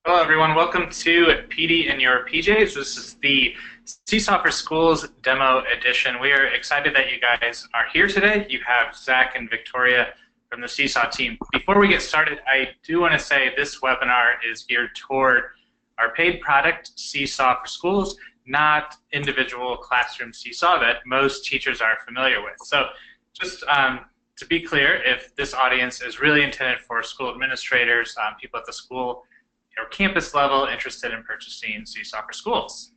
Hello, everyone. Welcome to PD and Your PJs. This is the Seesaw for Schools demo edition. We are excited that you guys are here today. You have Zach and Victoria from the Seesaw team. Before we get started, I do want to say this webinar is geared toward our paid product, Seesaw for Schools, not individual classroom Seesaw that most teachers are familiar with. So just to be clear, if this audience is really intended for school administrators, people at the school or campus level interested in purchasing Seesaw for Schools.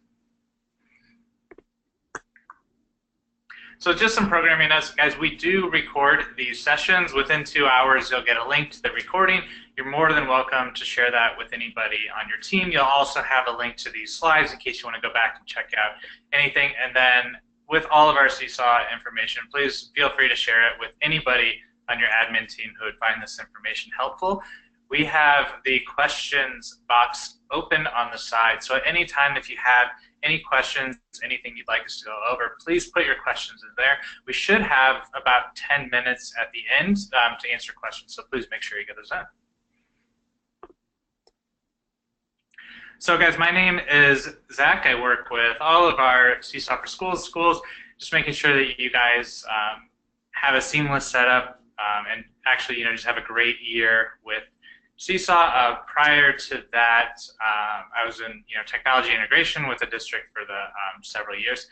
So just some programming notes, guys. We do record these sessions. Within 2 hours, you'll get a link to the recording. You're more than welcome to share that with anybody on your team. You'll also have a link to these slides in case you want to go back and check out anything. And then with all of our Seesaw information, please feel free to share it with anybody on your admin team who would find this information helpful. We have the questions box open on the side. So at any time, if you have any questions, anything you'd like us to go over, please put your questions in there. We should have about 10 minutes at the end to answer questions, so please make sure you get those in. So guys, my name is Zach. I work with all of our Seesaw for Schools, just making sure that you guys have a seamless setup and actually, just have a great year with Seesaw. Prior to that, I was in technology integration with the district for the several years.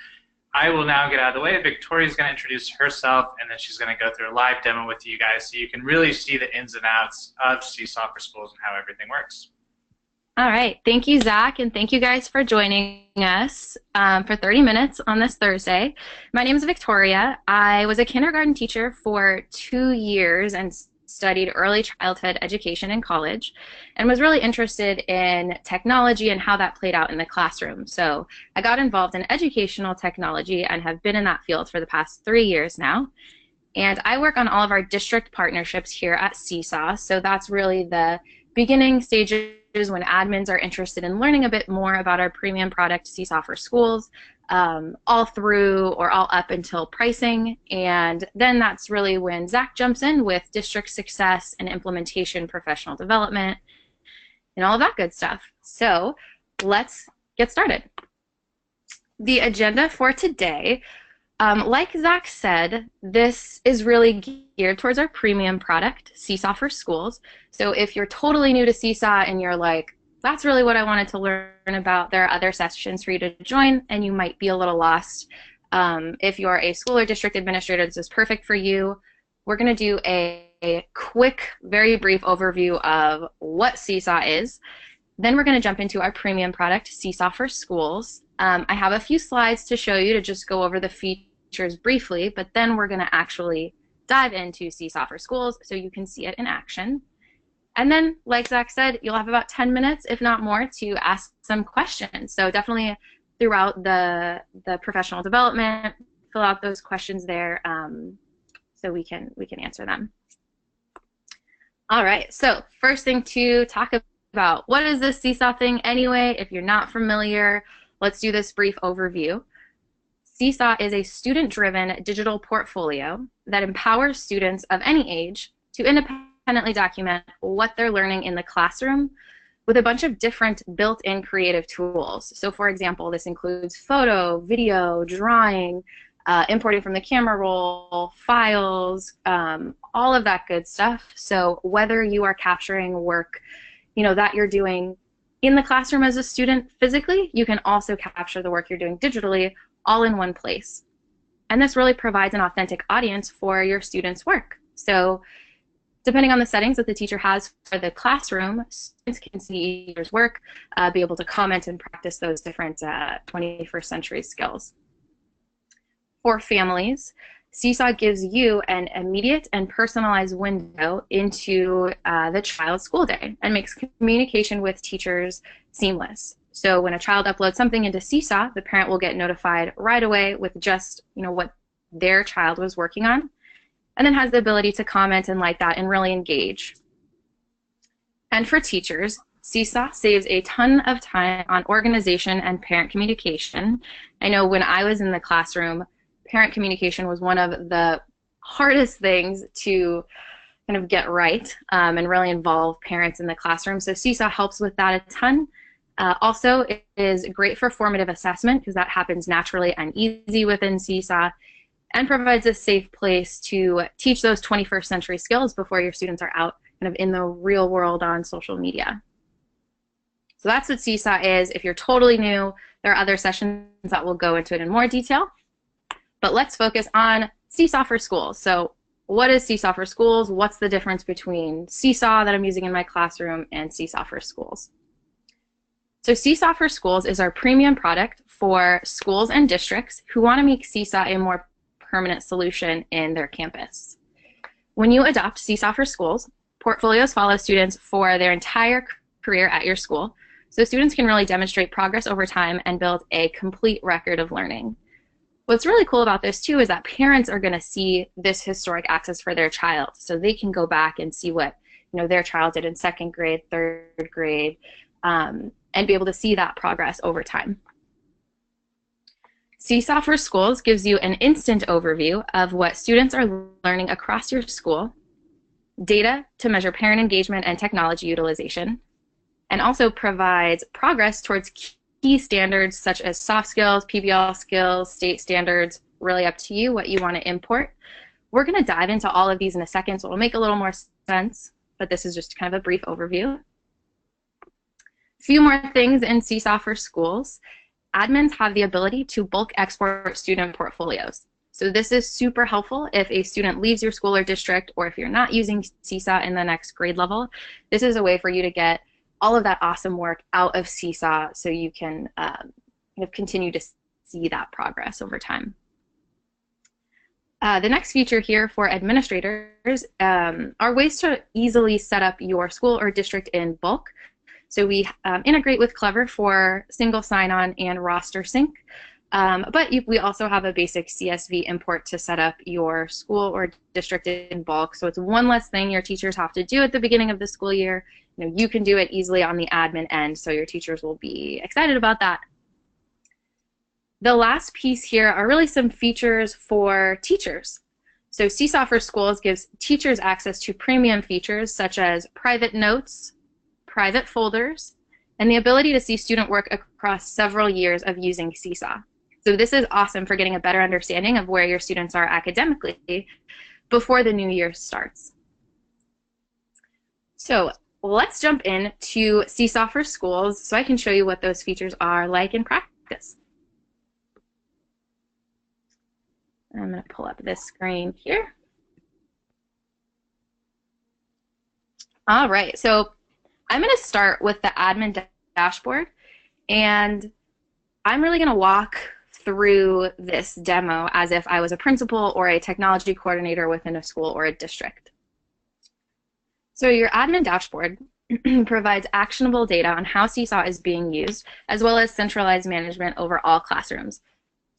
I will now get out of the way. Victoria's going to introduce herself, and then she's going to go through a live demo with you guys so you can really see the ins and outs of Seesaw for Schools and how everything works. All right. Thank you, Zach, and thank you guys for joining us for 30 minutes on this Thursday. My name is Victoria. I was a kindergarten teacher for 2 years and studied early childhood education in college and was really interested in technology and how that played out in the classroom. So I got involved in educational technology and have been in that field for the past 3 years now. And I work on all of our district partnerships here at Seesaw. So that's really the beginning stages when admins are interested in learning a bit more about our premium product, Seesaw for Schools, all through or all up until pricing. And then that's really when Zach jumps in with district success and implementation, professional development, and all of that good stuff. So let's get started. The agenda for today, like Zach said, this is really geared towards our premium product, Seesaw for Schools. So if you're totally new to Seesaw and you're like, that's really what I wanted to learn about, there are other sessions for you to join, and you might be a little lost. If you're a school or district administrator, this is perfect for you. We're going to do a quick, very brief overview of what Seesaw is. Then we're going to jump into our premium product, Seesaw for Schools. I have a few slides to show you to just go over the features briefly, but then we're going to actually dive into Seesaw for Schools so you can see it in action. And then, like Zach said, you'll have about 10 minutes, if not more, to ask some questions. So definitely throughout the professional development, fill out those questions there so we can answer them. All right, so first thing to talk about, what is this Seesaw thing anyway? If you're not familiar, let's do this brief overview. Seesaw is a student-driven digital portfolio that empowers students of any age to independently document what they're learning in the classroom with a bunch of different built-in creative tools. So for example, this includes photo, video, drawing, importing from the camera roll, files, all of that good stuff. So whether you are capturing work that you're doing in the classroom as a student physically, you can also capture the work you're doing digitally all in one place. And this really provides an authentic audience for your students' work. So depending on the settings that the teacher has for the classroom, students can see teachers' work, be able to comment and practice those different 21st century skills. For families, Seesaw gives you an immediate and personalized window into the child's school day and makes communication with teachers seamless. So when a child uploads something into Seesaw, the parent will get notified right away with just what their child was working on, and then has the ability to comment and like that and really engage. And for teachers, Seesaw saves a ton of time on organization and parent communication. I know when I was in the classroom, parent communication was one of the hardest things to kind of get right and really involve parents in the classroom. So Seesaw helps with that a ton. Also, it is great for formative assessment because that happens naturally and easy within Seesaw, and provides a safe place to teach those 21st century skills before your students are out kind of in the real world on social media. So that's what Seesaw is. If you're totally new, there are other sessions that will go into it in more detail. But let's focus on Seesaw for Schools. So what is Seesaw for Schools? What's the difference between Seesaw that I'm using in my classroom and Seesaw for Schools? So Seesaw for Schools is our premium product for schools and districts who want to make Seesaw a more permanent solution in their campus. When you adopt Seesaw for Schools, portfolios follow students for their entire career at your school, so students can really demonstrate progress over time and build a complete record of learning. What's really cool about this too is that parents are going to see this historic access for their child, so they can go back and see what their child did in second grade, third grade, and be able to see that progress over time. Seesaw for Schools gives you an instant overview of what students are learning across your school, data to measure parent engagement and technology utilization, and also provides progress towards key standards such as soft skills, PBL skills, state standards, really up to you what you want to import. We're going to dive into all of these in a second, so it'll make a little more sense, but this is just kind of a brief overview. A few more things in Seesaw for Schools. Admins have the ability to bulk export student portfolios. So this is super helpful if a student leaves your school or district, or if you're not using Seesaw in the next grade level. This is a way for you to get all of that awesome work out of Seesaw so you can kind of continue to see that progress over time. The next feature here for administrators are ways to easily set up your school or district in bulk. So we integrate with Clever for single sign-on and roster sync, but we also have a basic CSV import to set up your school or district in bulk. So it's one less thing your teachers have to do at the beginning of the school year. You can do it easily on the admin end, so your teachers will be excited about that. The last piece here are really some features for teachers. So Seesaw for Schools gives teachers access to premium features such as private notes, private folders, and the ability to see student work across several years of using Seesaw. So this is awesome for getting a better understanding of where your students are academically before the new year starts. So let's jump in to Seesaw for Schools so I can show you what those features are like in practice. I'm going to pull up this screen here. All right, so I'm going to start with the admin dashboard, and I'm really going to walk through this demo as if I was a principal or a technology coordinator within a school or a district. So your admin dashboard provides actionable data on how Seesaw is being used, as well as centralized management over all classrooms.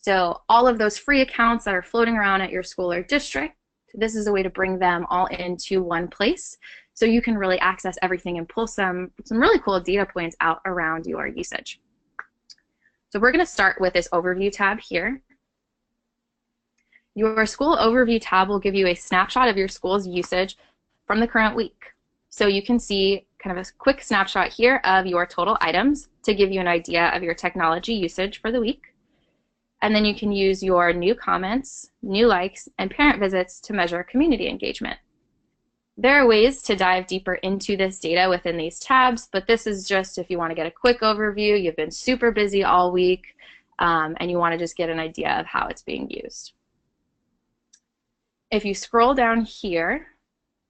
So all of those free accounts that are floating around at your school or district, this is a way to bring them all into one place so you can really access everything and pull some really cool data points out around your usage. So we're going to start with this overview tab here. Your school overview tab will give you a snapshot of your school's usage from the current week. So you can see kind of a quick snapshot here of your total items to give you an idea of your technology usage for the week. And then you can use your new comments, new likes, and parent visits to measure community engagement. There are ways to dive deeper into this data within these tabs, but this is just if you want to get a quick overview, you've been super busy all week, and you want to just get an idea of how it's being used. If you scroll down here,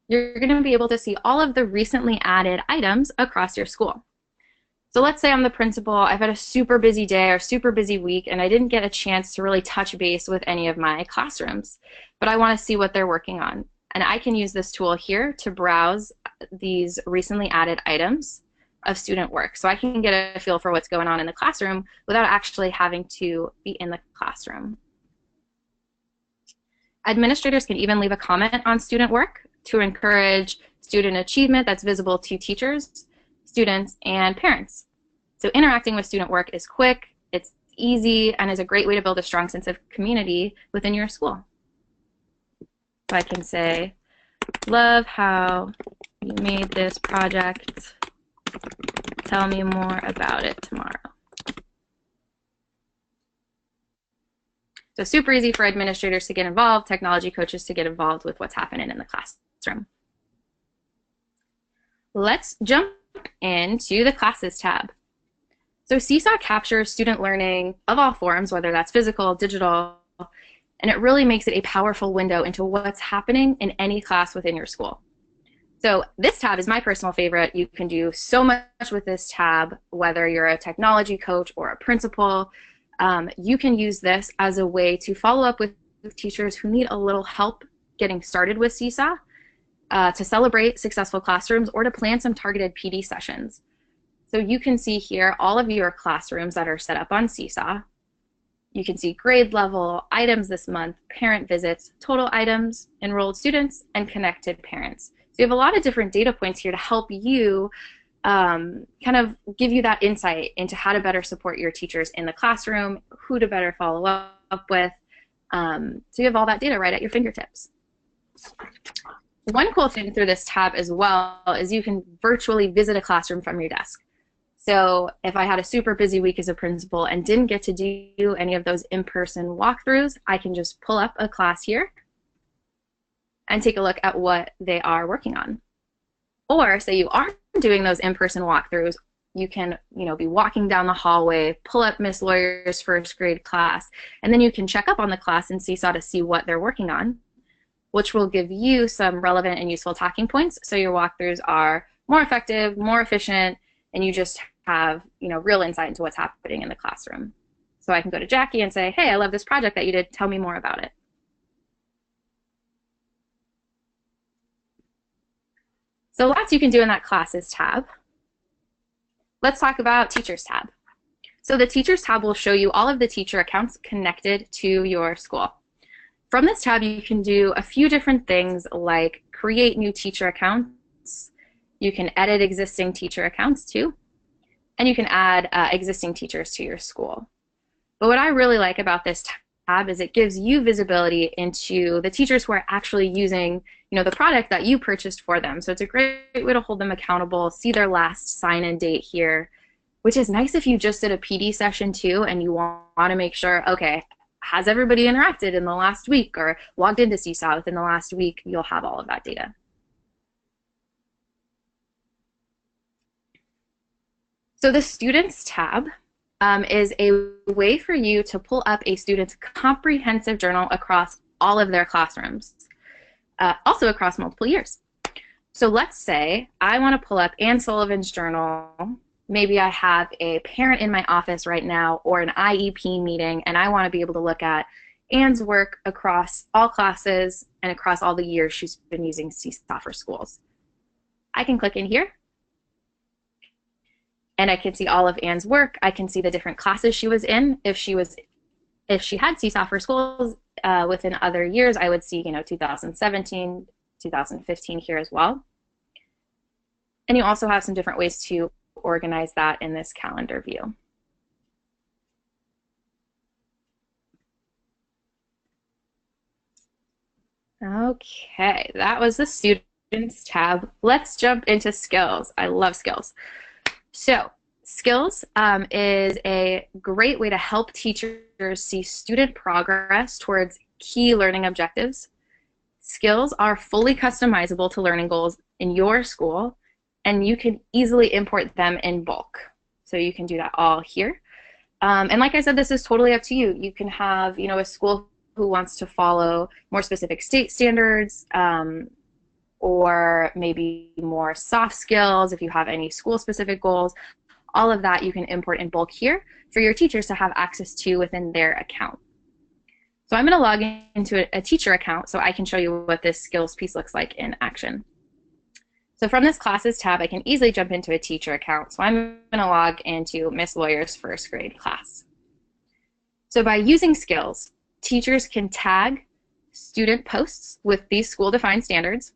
you're going to be able to see all of the recently added items across your school. So let's say I'm the principal, I've had a super busy day or super busy week, and I didn't get a chance to really touch base with any of my classrooms, but I want to see what they're working on. And I can use this tool here to browse these recently added items of student work. So I can get a feel for what's going on in the classroom without actually having to be in the classroom. Administrators can even leave a comment on student work to encourage student achievement that's visible to teachers, students, and parents. So interacting with student work is quick, it's easy, and is a great way to build a strong sense of community within your school. So I can say, Love how you made this project. Tell me more about it tomorrow. So super easy for administrators to get involved, technology coaches to get involved with what's happening in the classroom. Let's jump into the Classes tab. So Seesaw captures student learning of all forms, whether that's physical, digital, and it really makes it a powerful window into what's happening in any class within your school. So this tab is my personal favorite. You can do so much with this tab, whether you're a technology coach or a principal. You can use this as a way to follow up with teachers who need a little help getting started with Seesaw, to celebrate successful classrooms, or to plan some targeted PD sessions. So you can see here all of your classrooms that are set up on Seesaw. You can see grade level, items this month, parent visits, total items, enrolled students, and connected parents. So you have a lot of different data points here to help you kind of give you that insight into how to better support your teachers in the classroom, who to better follow up with. So you have all that data right at your fingertips. One cool thing through this tab as well is you can virtually visit a classroom from your desk. So if I had a super busy week as a principal and didn't get to do any of those in-person walkthroughs, I can just pull up a class here and take a look at what they are working on. Or say you are doing those in-person walkthroughs, you can, be walking down the hallway, pull up Miss Lawyer's first grade class, and then you can check up on the class in Seesaw to see what they're working on, which will give you some relevant and useful talking points so your walkthroughs are more effective, more efficient, and you just have, real insight into what's happening in the classroom. So I can go to Jackie and say, hey, I love this project that you did. Tell me more about it. So lots you can do in that Classes tab. Let's talk about Teachers tab. So the Teachers tab will show you all of the teacher accounts connected to your school. From this tab, you can do a few different things like create new teacher accounts. You can edit existing teacher accounts too. And you can add existing teachers to your school. But what I really like about this tab is it gives you visibility into the teachers who are actually using the product that you purchased for them. So it's a great way to hold them accountable, see their last sign-in date here, which is nice if you just did a PD session too and you want to make sure, okay, has everybody interacted in the last week or logged into Seesaw within the last week? You'll have all of that data. So the Students tab is a way for you to pull up a student's comprehensive journal across all of their classrooms, also across multiple years. So let's say I want to pull up Anne Sullivan's journal. Maybe I have a parent in my office right now or an IEP meeting, and I want to be able to look at Anne's work across all classes and across all the years she's been using Seesaw for schools. I can click in here, and I can see all of Anne's work. I can see the different classes she was in. If she had Seesaw for schools within other years, I would see 2017, 2015 here as well. And you also have some different ways to organize that in this calendar view. Okay, that was the Students tab. Let's jump into Skills. I love Skills. So Skills is a great way to help teachers see student progress towards key learning objectives. Skills are fully customizable to learning goals in your school, and you can easily import them in bulk. So you can do that all here. And like I said, this is totally up to you. You can have, a school who wants to follow more specific state standards, or maybe more soft skills if you have any school-specific goals. All of that you can import in bulk here for your teachers to have access to within their account. So I'm going to log into a teacher account so I can show you what this skills piece looks like in action. So from this Classes tab, I can easily jump into a teacher account. So I'm going to log into Miss Lawyer's first grade class. So by using Skills, teachers can tag student posts with these school-defined standards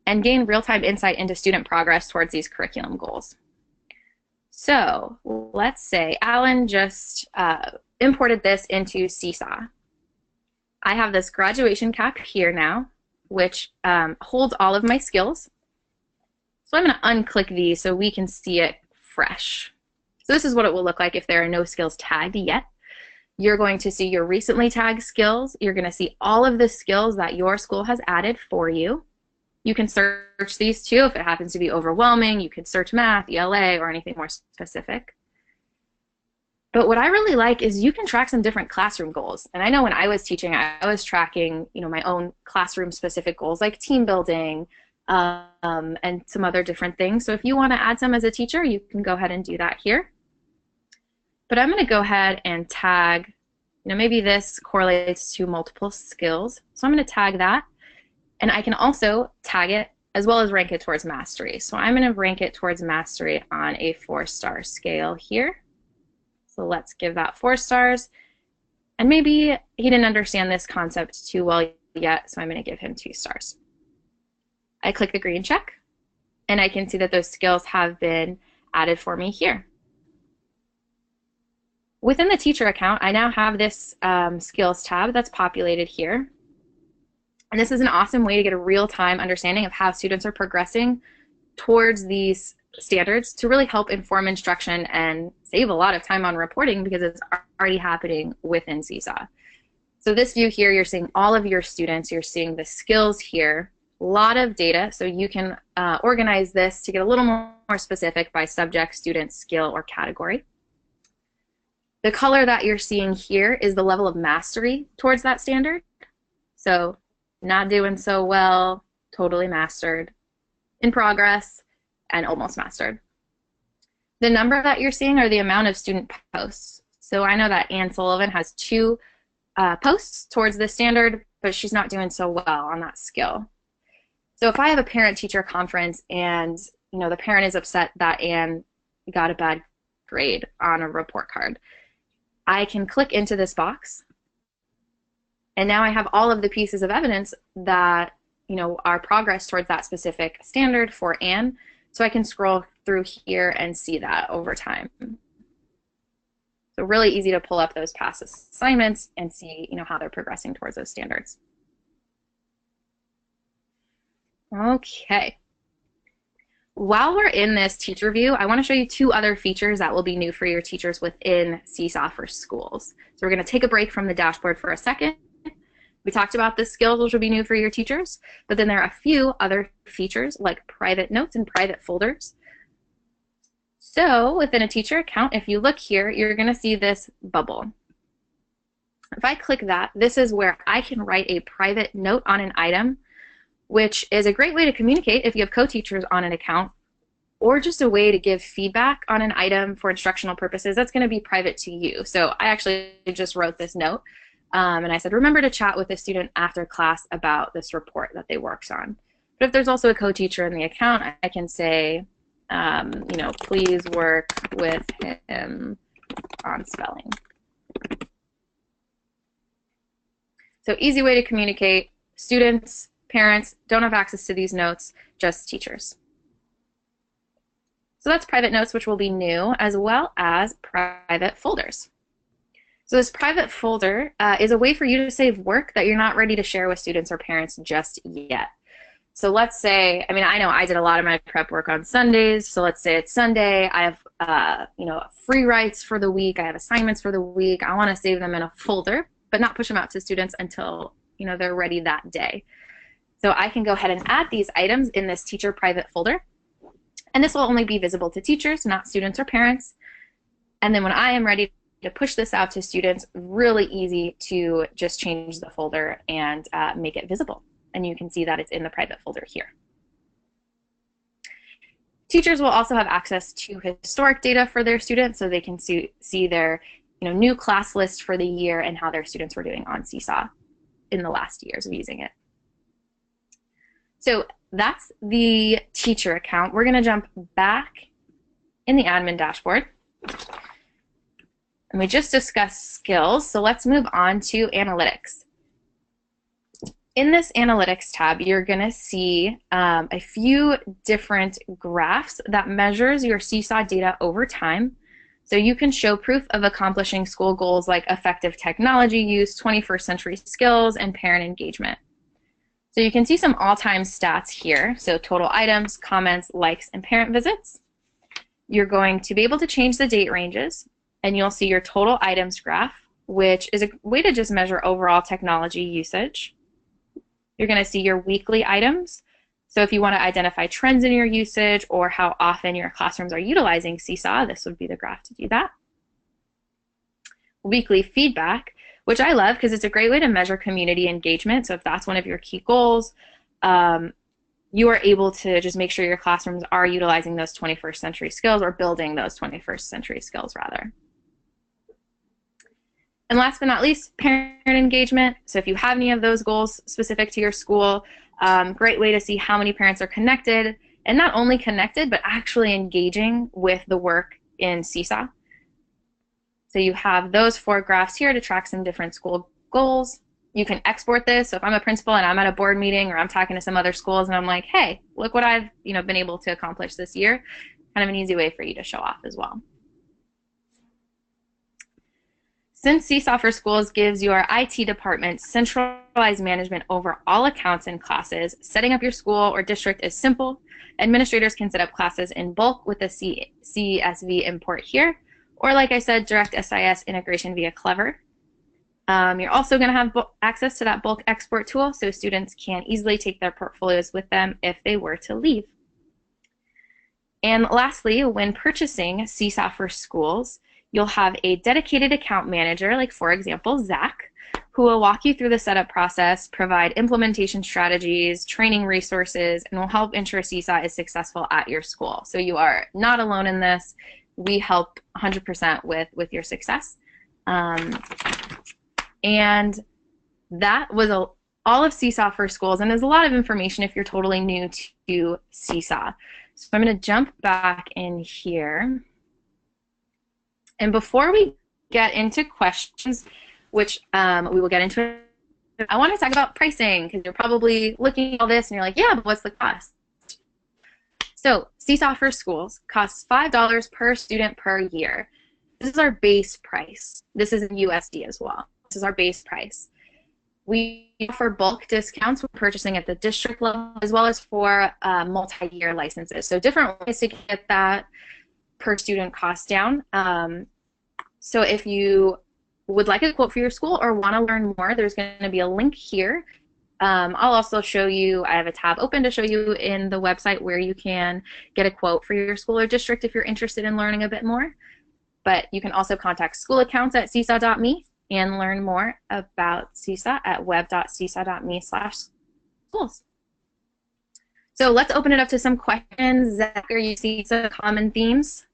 and gain real-time insight into student progress towards these curriculum goals. So let's say Alan just imported this into Seesaw. I have this graduation cap here now. which holds all of my skills. So I'm going to unclick these so we can see it fresh. So this is what it will look like if there are no skills tagged yet. You're going to see your recently tagged skills. You're going to see all of the skills that your school has added for you. You can search these too if it happens to be overwhelming. You can search math, ELA, or anything more specific. But what I really like is you can track some different classroom goals. And I know when I was teaching, I was tracking, my own classroom specific goals like team building and some other different things. So if you want to add some as a teacher, you can go ahead and do that here. But I'm going to go ahead and tag, maybe this correlates to multiple skills. So I'm going to tag that. And I can also tag it as well as rank it towards mastery. So I'm going to rank it towards mastery on a 4-star scale here. So let's give that 4 stars. And maybe he didn't understand this concept too well yet, so I'm going to give him 2 stars. I click the green check, and I can see that those skills have been added for me here. Within the teacher account, I now have this skills tab that's populated here. And this is an awesome way to get a real-time understanding of how students are progressing towards these standards to really help inform instruction and save a lot of time on reporting because it's already happening within Seesaw. So this view here, you're seeing all of your students, you're seeing the skills here, a lot of data, so you can organize this to get a little more specific by subject, student, skill, or category. The color that you're seeing here is the level of mastery towards that standard. So not doing so well, totally mastered, in progress, and almost mastered. The number that you're seeing are the amount of student posts. So I know that Anne Sullivan has 2 posts towards the standard, but she's not doing so well on that skill. So if I have a parent-teacher conference and the parent is upset that Anne got a bad grade on a report card, I can click into this box, and now I have all of the pieces of evidence that our progress towards that specific standard for Anne. So I can scroll through here and see that over time. So really easy to pull up those past assignments and see how they're progressing towards those standards. Okay. While we're in this teacher view, I want to show you 2 other features that will be new for your teachers within Seesaw for Schools. So we're going to take a break from the dashboard for a second. We talked about the skills, which will be new for your teachers, but then there are a few other features like private notes and private folders. So within a teacher account, if you look here, you're going to see this bubble. If I click that, this is where I can write a private note on an item, which is a great way to communicate if you have co-teachers on an account, or just a way to give feedback on an item for instructional purposes that's going to be private to you. So I actually just wrote this note. And I said, remember to chat with the student after class about this report that they worked on. But if there's also a co-teacher in the account, I can say, please work with him on spelling. So easy way to communicate. Students, parents don't have access to these notes, just teachers. So that's private notes, which will be new, as well as private folders. So this private folder is a way for you to save work that you're not ready to share with students or parents just yet. So let's say, I know I did a lot of my prep work on Sundays, so let's say it's Sunday, I have free writes for the week, I have assignments for the week, I want to save them in a folder, but not push them out to students until they're ready that day. So I can go ahead and add these items in this teacher private folder, and this will only be visible to teachers, not students or parents. And then when I am ready to push this out to students, really easy to just change the folder and make it visible. And you can see that it's in the private folder here. Teachers will also have access to historic data for their students, so they can see their new class list for the year and how their students were doing on Seesaw in the last years of using it. So that's the teacher account. We're going to jump back in the admin dashboard. And we just discussed skills, so let's move on to analytics. In this analytics tab, you're going to see a few different graphs that measures your Seesaw data over time. So you can show proof of accomplishing school goals like effective technology use, 21st century skills, and parent engagement. So you can see some all-time stats here. So total items, comments, likes, and parent visits. You're going to be able to change the date ranges, and you'll see your total items graph, which is a way to just measure overall technology usage. You're going to see your weekly items. So if you want to identify trends in your usage or how often your classrooms are utilizing Seesaw, this would be the graph to do that. Weekly feedback, which I love because it's a great way to measure community engagement. So if that's one of your key goals, you are able to just make sure your classrooms are utilizing those 21st century skills, or building those 21st century skills rather. And last but not least, parent engagement. So if you have any of those goals specific to your school, great way to see how many parents are connected, and not only connected, but actually engaging with the work in Seesaw. So you have those 4 graphs here to track some different school goals. You can export this. So if I'm a principal and I'm at a board meeting, or I'm talking to some other schools and I'm like, hey, look what I've been able to accomplish this year, kind of an easy way for you to show off as well. Since Seesaw for Schools gives your IT department centralized management over all accounts and classes, setting up your school or district is simple. Administrators can set up classes in bulk with the CSV import here, or like I said, direct SIS integration via Clever. You're also going to have access to that bulk export tool, so students can easily take their portfolios with them if they were to leave. And lastly, when purchasing Seesaw for Schools, you'll have a dedicated account manager, like for example, Zach, who will walk you through the setup process, provide implementation strategies, training resources, and will help ensure Seesaw is successful at your school. So you are not alone in this. We help 100% with your success. And that was all of Seesaw for Schools, and there's a lot of information if you're totally new to Seesaw. So I'm going to jump back in here. And before we get into questions, which we will get into, I want to talk about pricing, because you're probably looking at all this and you're like, yeah, but what's the cost? So Seesaw for Schools costs $5 per student per year. This is our base price. This is in USD as well. This is our base price. We offer bulk discounts when purchasing at the district level, as well as for multi-year licenses. So different ways to get that per student cost down. So if you would like a quote for your school or want to learn more, there's going to be a link here. I'll also show you, I have a tab open to show you in the website where you can get a quote for your school or district if you're interested in learning a bit more. But you can also contact school accounts at seesaw.me and learn more about Seesaw at web.seesaw.me/schools. So let's open it up to some questions. Zach, are you seeing some common themes?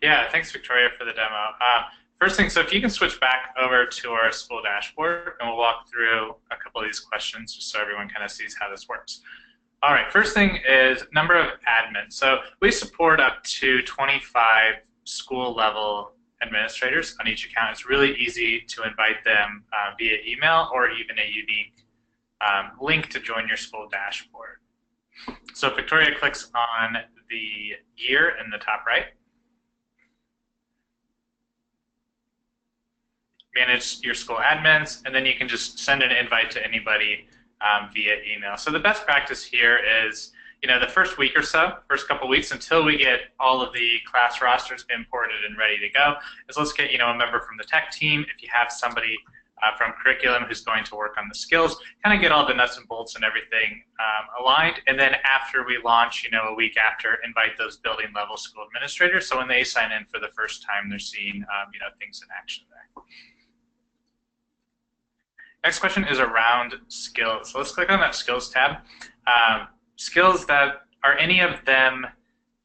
Yeah, thanks, Victoria, for the demo. First thing, so if you can switch back over to our school dashboard, and we'll walk through a couple of these questions just so everyone kind of sees how this works. All right, first thing is number of admins. So we support up to 25 school-level administrators on each account. It's really easy to invite them via email or even a unique link to join your school dashboard. So if Victoria clicks on the year in the top right, manage your school admins, and then you can just send an invite to anybody via email. So the best practice here is, the first week or so, first couple weeks, until we get all of the class rosters imported and ready to go, is let's get, a member from the tech team. If you have somebody from curriculum who's going to work on the skills, kind of get all the nuts and bolts and everything aligned. And then after we launch, a week after, invite those building level school administrators. So when they sign in for the first time, they're seeing, things in action there. Next question is around skills. So let's click on that skills tab. Skills, that are any of them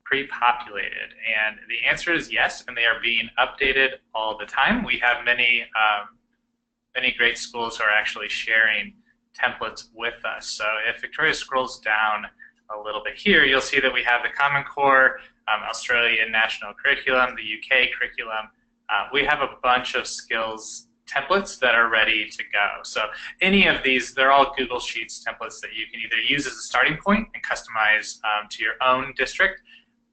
pre-populated? And the answer is yes, and they are being updated all the time. We have many great schools who are actually sharing templates with us. So if Victoria scrolls down a little bit here, you'll see that we have the Common Core, Australian National Curriculum, the UK curriculum. We have a bunch of skills templates that are ready to go. So any of these, they're all Google Sheets templates that you can either use as a starting point and customize to your own district,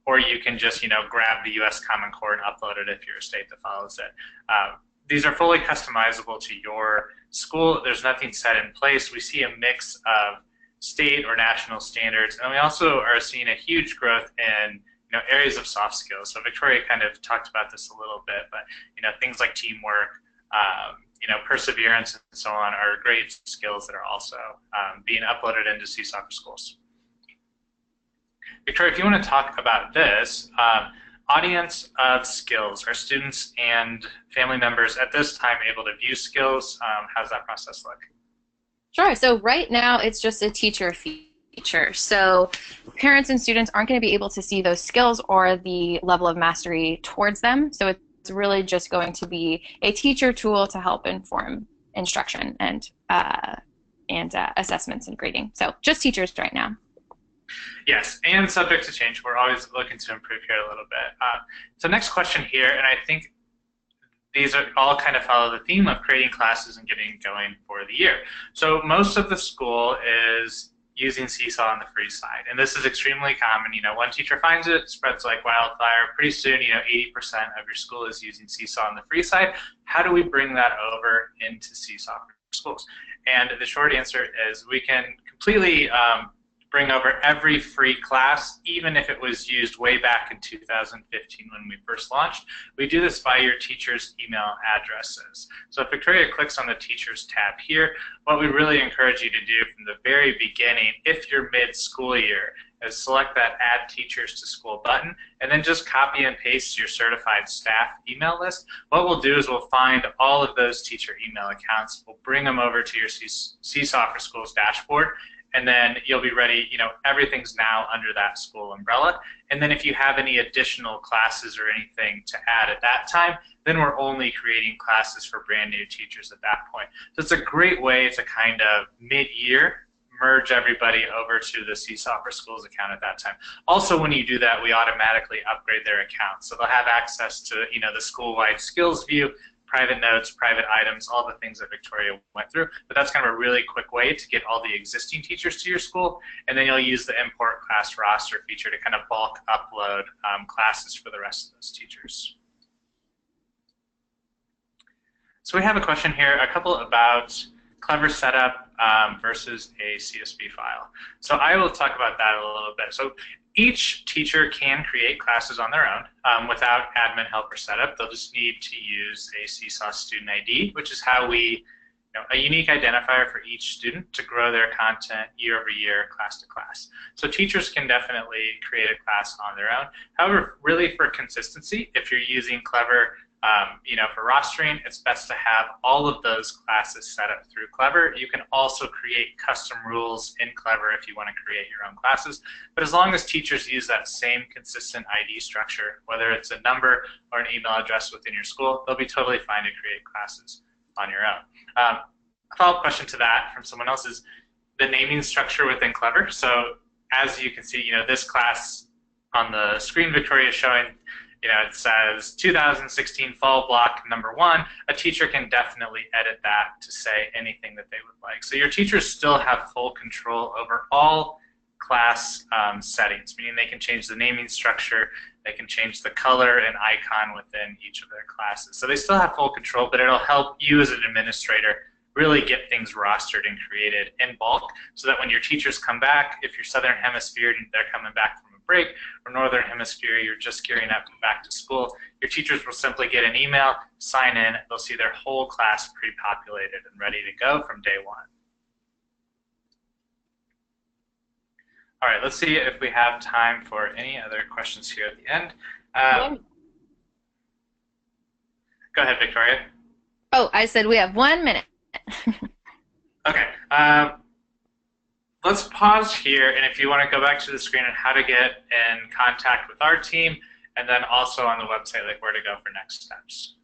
or you can just grab the US Common Core and upload it if you're a state that follows it. These are fully customizable to your school. There's nothing set in place. We see a mix of state or national standards. And we also are seeing a huge growth in areas of soft skills. So Victoria kind of talked about this a little bit, but things like teamwork, perseverance, and so on are great skills that are also being uploaded into Seesaw for Schools. Victoria, if you want to talk about this, audience of skills, are students and family members at this time able to view skills? How does that process look? Sure. So right now it's just a teacher feature. So parents and students aren't going to be able to see those skills or the level of mastery towards them. So it's really just going to be a teacher tool to help inform instruction and assessments and grading. So just teachers right now. Yes, and subject to change. We're always looking to improve here a little bit. So next question here, and I think these are all kind of follow the theme of creating classes and getting going for the year. So most of the school is using Seesaw on the free side, and this is extremely common. One teacher finds it, spreads like wildfire. Pretty soon, 80% of your school is using Seesaw on the free side. How do we bring that over into Seesaw for Schools? And the short answer is we can completely bring over every free class, even if it was used way back in 2015 when we first launched. We do this by your teachers' email addresses. So if Victoria clicks on the Teachers tab here, what we really encourage you to do from the very beginning, if you're mid-school year, is select that Add Teachers to School button, and then just copy and paste your certified staff email list. What we'll do is we'll find all of those teacher email accounts, we'll bring them over to your Seesaw for Schools dashboard, and then you'll be ready. Everything's now under that school umbrella. And then if you have any additional classes or anything to add at that time, then we're only creating classes for brand new teachers at that point. So it's a great way to kind of mid-year merge everybody over to the Seesaw for Schools account at that time. Also, when you do that, we automatically upgrade their account. So they'll have access to the school-wide skills view, private notes, private items, all the things that Victoria went through. But that's kind of a really quick way to get all the existing teachers to your school. And then you'll use the import class roster feature to kind of bulk upload classes for the rest of those teachers. So we have a question here, a couple about Clever setup versus a CSV file. So I will talk about that a little bit. So each teacher can create classes on their own without admin help or setup. They'll just need to use a Seesaw student ID, which is how we, a unique identifier for each student to grow their content year over year, class to class. So teachers can definitely create a class on their own. However, really for consistency, if you're using Clever, for rostering, it's best to have all of those classes set up through Clever. You can also create custom rules in Clever if you want to create your own classes. But as long as teachers use that same consistent ID structure, whether it's a number or an email address within your school, they'll be totally fine to create classes on your own. A follow-up question to that from someone else is the naming structure within Clever. So as you can see, this class on the screen Victoria is showing, it says 2016 fall block number 1. A teacher can definitely edit that to say anything that they would like. So your teachers still have full control over all class settings, meaning they can change the naming structure, they can change the color and icon within each of their classes. So they still have full control, but it'll help you as an administrator really get things rostered and created in bulk so that when your teachers come back, if you're Southern Hemisphere and they're coming back from a break, or Northern Hemisphere, you're just gearing up back to school, your teachers will simply get an email, sign in, they'll see their whole class pre-populated and ready to go from day one. All right, let's see if we have time for any other questions here at the end. Go ahead, Victoria. Oh, I said we have 1 minute. Okay. Let's pause here, and if you want to go back to the screen on how to get in contact with our team, and then also on the website, like where to go for next steps.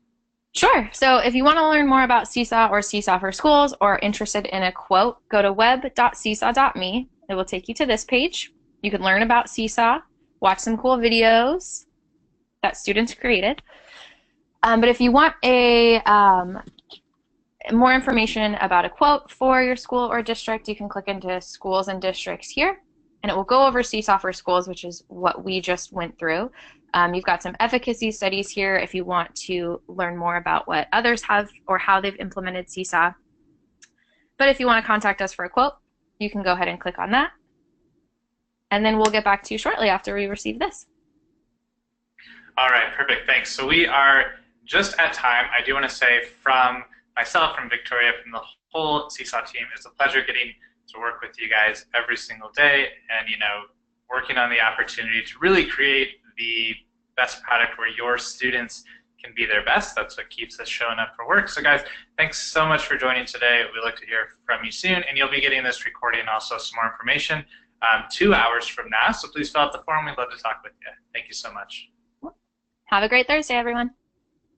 Sure. So if you want to learn more about Seesaw or Seesaw for Schools or interested in a quote, go to web.seesaw.me. It will take you to this page. You can learn about Seesaw, watch some cool videos that students created. But if you want more information about a quote for your school or district, you can click into schools and districts here, and it will go over Seesaw for Schools, which is what we just went through. You've got some efficacy studies here if you want to learn more about what others have or how they've implemented Seesaw. But if you want to contact us for a quote, you can go ahead and click on that. And then we'll get back to you shortly after we receive this. All right, perfect, thanks. So we are just at time. I do want to say from myself, from Victoria, from the whole Seesaw team, it's a pleasure getting to work with you guys every single day and, working on the opportunity to really create the best product where your students can be their best. That's what keeps us showing up for work. So guys, thanks so much for joining today. We look to hear from you soon, and you'll be getting this recording and also some more information 2 hours from now. So please fill out the form. We'd love to talk with you. Thank you so much. Have a great Thursday, everyone.